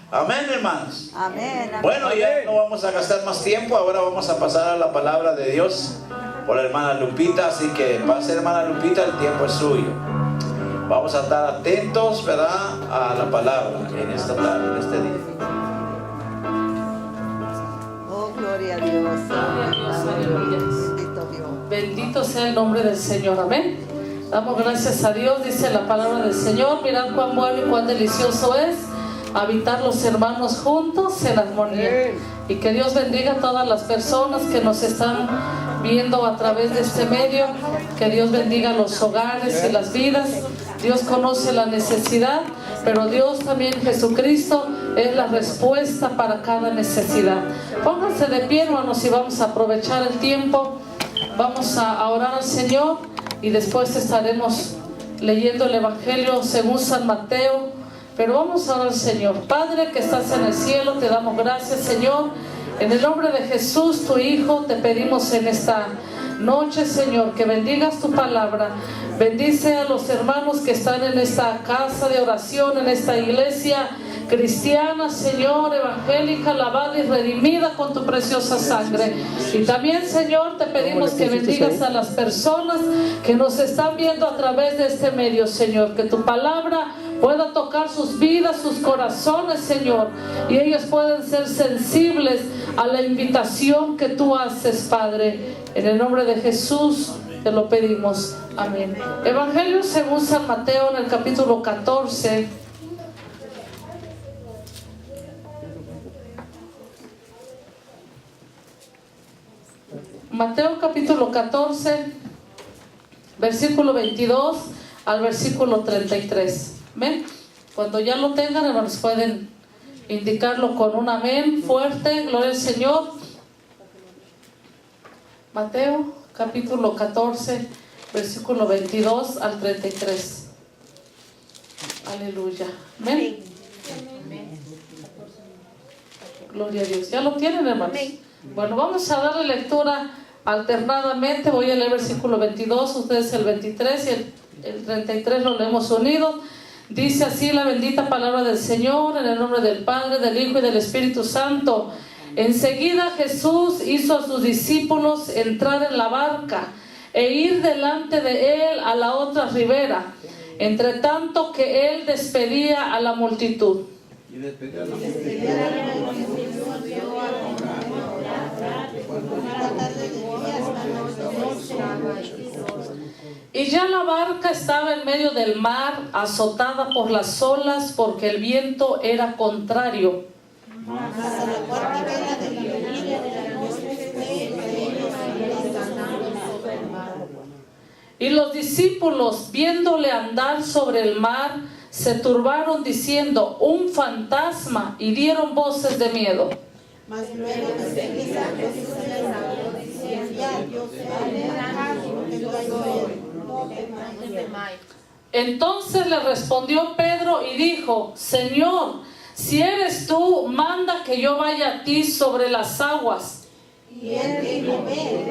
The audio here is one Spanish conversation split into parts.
Amén, hermanos. Amén. Bueno, ya no vamos a gastar más tiempo. Ahora vamos a pasar a la palabra de Dios por la hermana Lupita. Así que pase, hermana Lupita, el tiempo es suyo. Vamos a estar atentos, ¿verdad?, a la palabra en esta tarde, en este día. Oh, gloria a Dios. Gloria a Dios, aleluya. Bendito Dios. Bendito sea el nombre del Señor, amén. Damos gracias a Dios, dice la palabra del Señor. Mirad cuán bueno y cuán delicioso es habitar los hermanos juntos en armonía. Y que Dios bendiga a todas las personas que nos están viendo a través de este medio. Que Dios bendiga los hogares y las vidas. Dios conoce la necesidad, pero Dios también, Jesucristo, es la respuesta para cada necesidad. Pónganse de pie, hermanos, y vamos a aprovechar el tiempo. Vamos a orar al Señor y después estaremos leyendo el Evangelio según San Mateo. Pero vamos a orar al Señor. Padre que estás en el cielo, te damos gracias, Señor. En el nombre de Jesús, tu Hijo, te pedimos en esta noche, Señor, que bendigas tu palabra. Bendice a los hermanos que están en esta casa de oración, en esta iglesia cristiana, Señor, evangélica, lavada y redimida con tu preciosa sangre. Y también, Señor, te pedimos que bendigas a las personas que nos están viendo a través de este medio, Señor, que tu palabra pueda tocar sus vidas, sus corazones, Señor, y ellos pueden ser sensibles a la invitación que tú haces, Padre. En el nombre de Jesús te lo pedimos, amén. Evangelio según San Mateo, en el capítulo 14. Mateo capítulo 14, versículo 22 al versículo 33. ¿Ven? Cuando ya lo tengan, hermanos, pueden indicarlo con un amén fuerte. Gloria al Señor. Mateo capítulo 14, versículo 22 al 33. Aleluya. Amén. Gloria a Dios. ¿Ya lo tienen, hermanos? Bueno, vamos a darle lectura alternadamente. Voy a leer el versículo 22, ustedes el 23 y el 33 lo leemos unidos. Dice así la bendita palabra del Señor, en el nombre del Padre, del Hijo y del Espíritu Santo. Enseguida Jesús hizo a sus discípulos entrar en la barca e ir delante de él a la otra ribera, entre tanto que él despedía a la multitud. Y despedir a la multitud. Y ya la barca estaba en medio del mar, azotada por las olas, porque el viento era contrario. Y los discípulos, viéndole andar sobre el mar, se turbaron diciendo: un fantasma, y dieron voces de miedo. Mas luego enseguida Jesús les habló diciendo: yo soy, no temáis. Entonces le respondió Pedro y dijo: Señor, si eres tú, manda que yo vaya a ti sobre las aguas. Y él dijo: ven.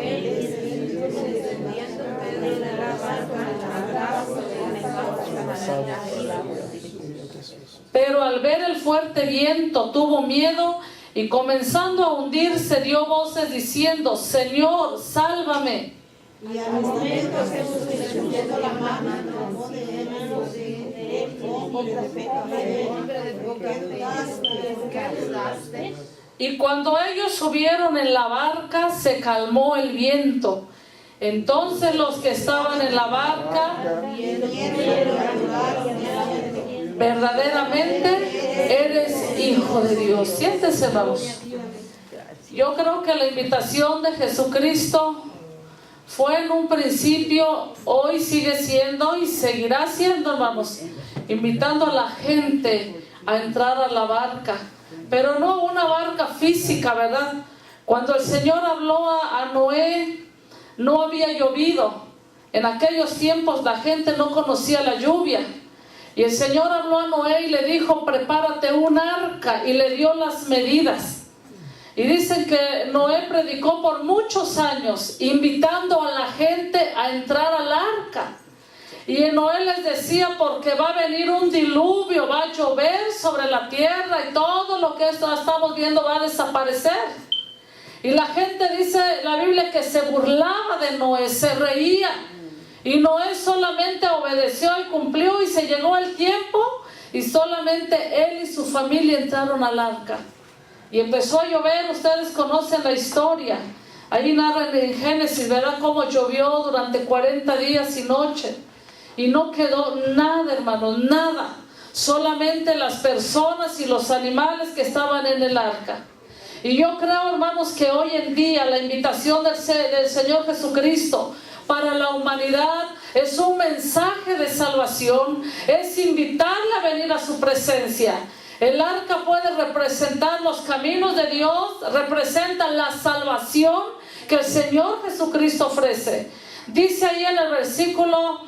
Descendiendo Pedro de la barca, andaba sobre las aguas. Pero al ver el fuerte viento tuvo miedo, y comenzando a hundirse dio voces diciendo: Señor, sálvame. Y al momento Jesús, extendiendo la mano, tomó de él y cuando ellos subieron en la barca, se calmó el viento. Entonces los que estaban en la barca verdaderamente eres hijo de Dios. Siéntese, hermanos. Yo creo que la invitación de Jesucristo fue en un principio, hoy sigue siendo y seguirá siendo, hermanos, invitando a la gente a entrar a la barca, pero no una barca física, ¿verdad? Cuando el Señor habló a Noé, no había llovido. En aquellos tiempos la gente no conocía la lluvia. Y el Señor habló a Noé y le dijo: prepárate un arca, y le dio las medidas. Y dicen que Noé predicó por muchos años, invitando a la gente a entrar al arca. Y Noé les decía, porque va a venir un diluvio, va a llover sobre la tierra y todo lo que estamos viendo va a desaparecer. Y la gente dice, la Biblia, que se burlaba de Noé, se reía. Y Noé solamente obedeció y cumplió, y se llegó el tiempo y solamente él y su familia entraron al arca. Y empezó a llover. Ustedes conocen la historia. Ahí narran en Génesis, ¿verdad?, cómo llovió durante 40 días y noches. Y no quedó nada, hermanos, nada. Solamente las personas y los animales que estaban en el arca. Y yo creo, hermanos, que hoy en día la invitación del Señor Jesucristo para la humanidad es un mensaje de salvación, es invitarle a venir a su presencia. El arca puede representar los caminos de Dios, representa la salvación que el Señor Jesucristo ofrece. Dice ahí en el versículo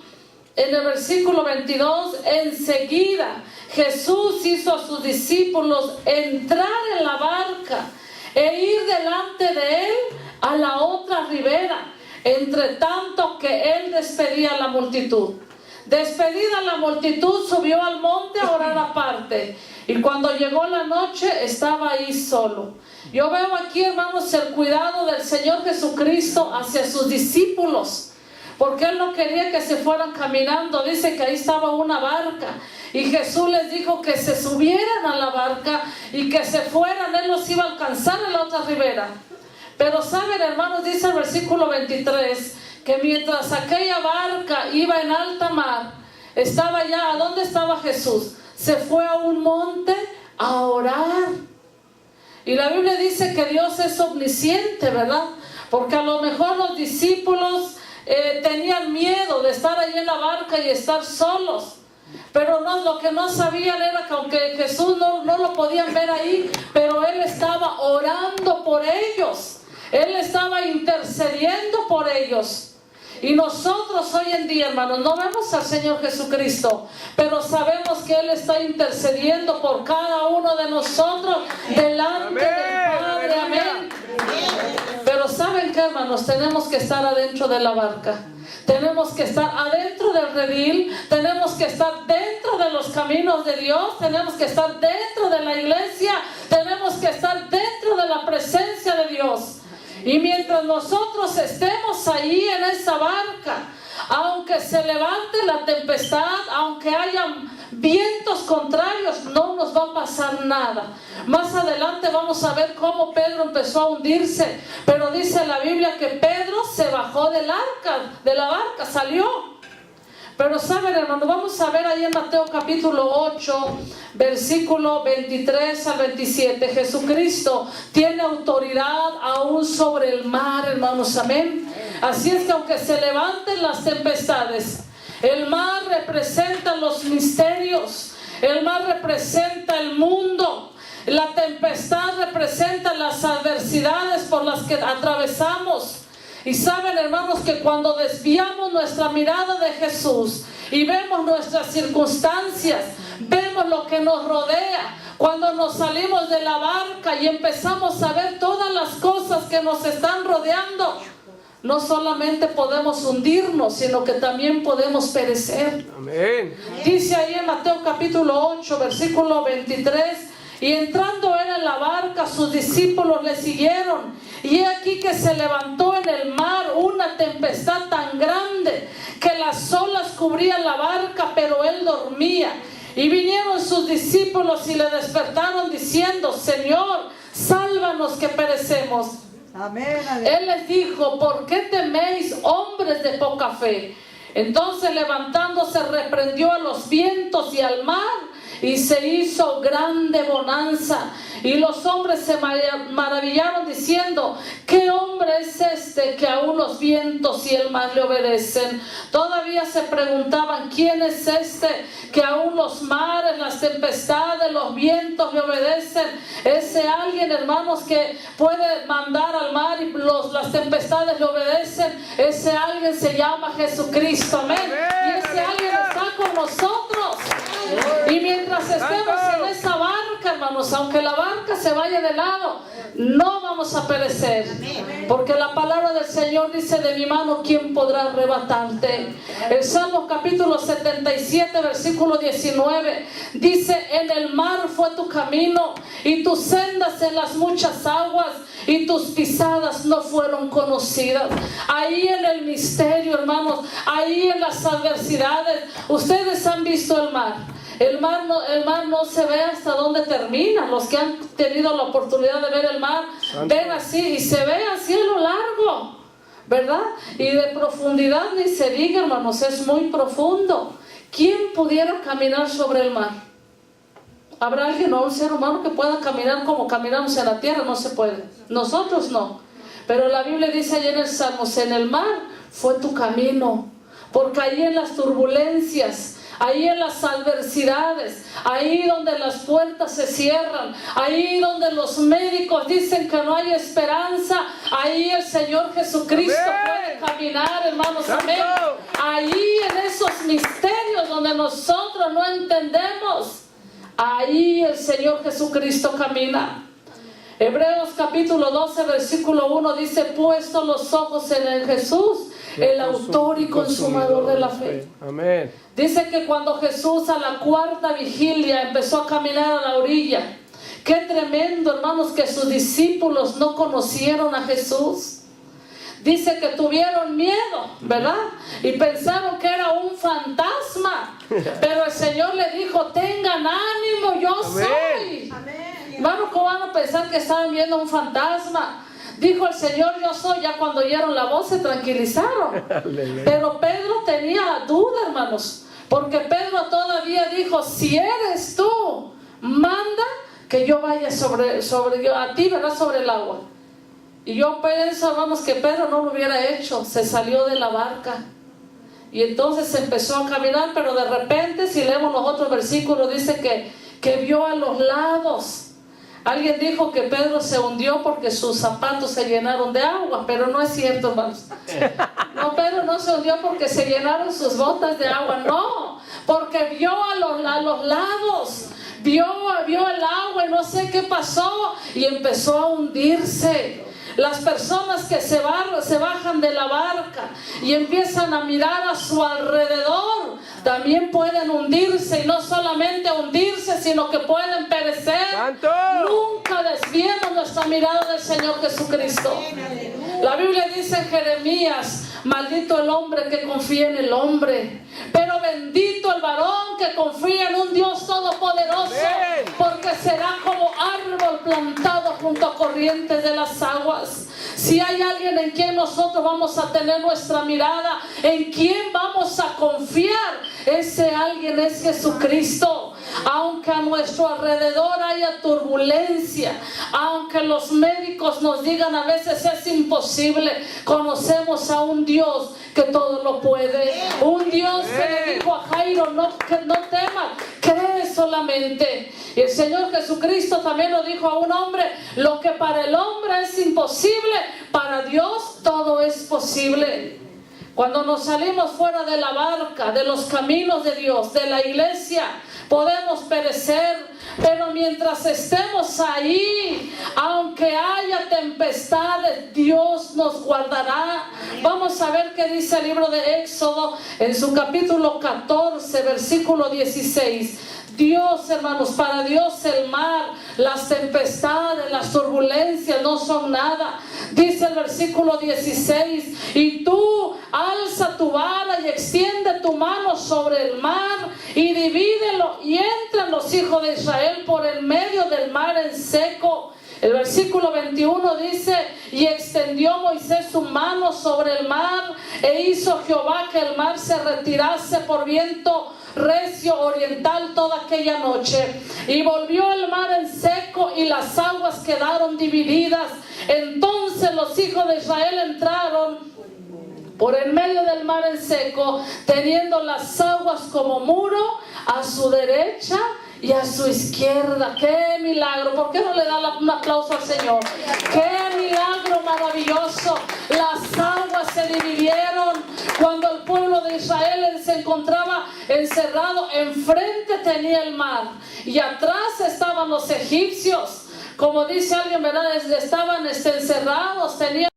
22, enseguida Jesús hizo a sus discípulos entrar en la barca e ir delante de él a la otra ribera, entre tanto que él despedía a la multitud. Despedida la multitud, subió al monte a orar aparte. Y cuando llegó la noche, estaba ahí solo. Yo veo aquí, hermanos, el cuidado del Señor Jesucristo hacia sus discípulos, porque Él no quería que se fueran caminando. Dice que ahí estaba una barca, y Jesús les dijo que se subieran a la barca y que se fueran. Él los iba a alcanzar en la otra ribera. Pero saben, hermanos, dice el versículo 23, que mientras aquella barca iba en alta mar, estaba ya, ¿a dónde estaba Jesús? Se fue a un monte a orar. Y la Biblia dice que Dios es omnisciente, ¿verdad? Porque a lo mejor los discípulos tenían miedo de estar ahí en la barca y estar solos. Pero no, lo que no sabían era que aunque Jesús no lo podían ver ahí, pero Él estaba orando por ellos. Él estaba intercediendo por ellos. Y nosotros hoy en día, hermanos, no vemos al Señor Jesucristo, pero sabemos que Él está intercediendo por cada uno de nosotros delante del Padre. Amén. Pero ¿saben qué, hermanos? Tenemos que estar adentro de la barca. Tenemos que estar adentro del redil. Tenemos que estar dentro de los caminos de Dios. Tenemos que estar dentro de la iglesia. Tenemos que estar dentro de la presencia de Dios. Y mientras nosotros estemos ahí en esa barca, aunque se levante la tempestad, aunque haya vientos contrarios, no nos va a pasar nada. Más adelante vamos a ver cómo Pedro empezó a hundirse, pero dice la Biblia que Pedro se bajó de la barca, salió. Pero saben, hermanos, vamos a ver ahí en Mateo capítulo 8, versículo 23 al 27. Jesucristo tiene autoridad aún sobre el mar, hermanos, amén. Así es que aunque se levanten las tempestades, el mar representa los misterios, el mar representa el mundo, la tempestad representa las adversidades por las que atravesamos. Y saben, hermanos, que cuando desviamos nuestra mirada de Jesús y vemos nuestras circunstancias, vemos lo que nos rodea, cuando nos salimos de la barca y empezamos a ver todas las cosas que nos están rodeando, no solamente podemos hundirnos, sino que también podemos perecer. Amén. Dice ahí en Mateo capítulo 8, versículo 23, y entrando él en la barca, sus discípulos le siguieron. Y he aquí que se levantó en el mar una tempestad tan grande que las olas cubrían la barca, pero él dormía. Y vinieron sus discípulos y le despertaron diciendo: Señor, sálvanos que perecemos. Amén, amén. Él les dijo: ¿por qué teméis, hombres de poca fe? Entonces, levantándose, reprendió a los vientos y al mar, y se hizo grande bonanza. Y los hombres se maravillaron diciendo: ¿qué hombre es este que aún los vientos y el mar le obedecen? Todavía se preguntaban: ¿quién es este que aún los mares, las tempestades, los vientos le obedecen? Ese alguien, hermanos, que puede mandar al mar y las tempestades le obedecen. Ese alguien se llama Jesucristo. Amén. Y ese alguien está con nosotros. Y mientras estemos en esa barca, hermanos, hermanos, aunque la barca se vaya de lado, no vamos a perecer. Porque la palabra del Señor dice: de mi mano, ¿quién podrá arrebatarte? El Salmo capítulo 77, versículo 19, dice: en el mar fue tu camino, y tus sendas en las muchas aguas, y tus pisadas no fueron conocidas. Ahí en el misterio, hermanos, ahí en las adversidades, ustedes han visto el mar. El mar no se ve hasta dónde termina. Los que han tenido la oportunidad de ver el mar, ven así y se ve así a lo largo, ¿verdad? Y de profundidad ni se diga, hermanos, es muy profundo. ¿Quién pudiera caminar sobre el mar? ¿Habrá alguien o un ser humano que pueda caminar como caminamos en la tierra? No se puede. Nosotros no. Pero la Biblia dice allí en el Salmos: en el mar fue tu camino. Porque ahí en las turbulencias, ahí en las adversidades, ahí donde las puertas se cierran, ahí donde los médicos dicen que no hay esperanza, ahí el Señor Jesucristo puede caminar, hermanos, amén. Ahí en esos misterios donde nosotros no entendemos, ahí el Señor Jesucristo camina. Hebreos capítulo 12, versículo 1 dice: puesto los ojos en el Jesús, el autor y consumador de la fe. Amén. Dice que cuando Jesús a la cuarta vigilia empezó a caminar a la orilla, qué tremendo, hermanos, que sus discípulos no conocieron a Jesús. Dice que tuvieron miedo, ¿verdad? Y pensaron que era un fantasma. Pero el Señor le dijo: tengan ánimo, yo soy. Hermanos, ¿cómo van a pensar que estaban viendo un fantasma? Dijo el Señor: yo soy. Ya cuando oyeron la voz se tranquilizaron. Pero Pedro tenía duda, hermanos, porque Pedro todavía dijo: si eres tú, manda que yo vaya a ti, ¿verdad? Sobre el agua. Y yo pienso, hermanos, que Pedro no lo hubiera hecho. Se salió de la barca y entonces empezó a caminar. Pero de repente, si leemos los otros versículos, dice que vio a los lados. Alguien dijo que Pedro se hundió porque sus zapatos se llenaron de agua, pero no es cierto, hermanos. No, Pedro no se hundió porque se llenaron sus botas de agua, no, porque vio a los lados, vio el agua y no sé qué pasó, y empezó a hundirse. Las personas que se bajan de la barca y empiezan a mirar a su alrededor, también pueden hundirse, y no solamente hundirse, sino que pueden perecer. ¡Santo! Nunca desviemos nuestra mirada del Señor Jesucristo. La Biblia dice en Jeremías: maldito el hombre que confía en el hombre, pero bendito el varón que confía en un Dios todopoderoso, porque será como árbol plantado junto a corrientes de las aguas. Si hay alguien en quien nosotros vamos a tener nuestra mirada, en quien vamos a confiar, ese alguien es Jesucristo. Aunque a nuestro alrededor haya turbulencia, aunque los médicos nos digan a veces es imposible, conocemos a un Dios que todo lo puede. Un Dios que le dijo a Jairo: no temas, cree solamente. Y el Señor Jesucristo también lo dijo a un hombre: lo que para el hombre es imposible, para Dios todo es posible. Cuando nos salimos fuera de la barca, de los caminos de Dios, de la iglesia, podemos perecer. Pero mientras estemos ahí, aunque haya tempestades, Dios nos guardará. Vamos a ver qué dice el libro de Éxodo en su capítulo 14, versículo 16. Dios, hermanos, para Dios el mar, las tempestades, las turbulencias no son nada. Dice el versículo 16: y tú alza tu vara y extiende tu mano sobre el mar y divídelo, y entran los hijos de Israel por el medio del mar en seco. El versículo 21 dice: y extendió Moisés su mano sobre el mar, e hizo Jehová que el mar se retirase por viento recio oriental toda aquella noche, y volvió el mar en seco y las aguas quedaron divididas. Entonces los hijos de Israel entraron por el medio del mar en seco, teniendo las aguas como muro a su derecha y a su izquierda. ¡Qué milagro! ¿Por qué no le da un aplauso al Señor? ¡Qué milagro maravilloso! Las aguas se dividieron Cuando el pueblo de Israel se encontraba encerrado, enfrente tenía el mar y atrás estaban los egipcios. Como dice alguien, ¿verdad? Estaban encerrados, tenían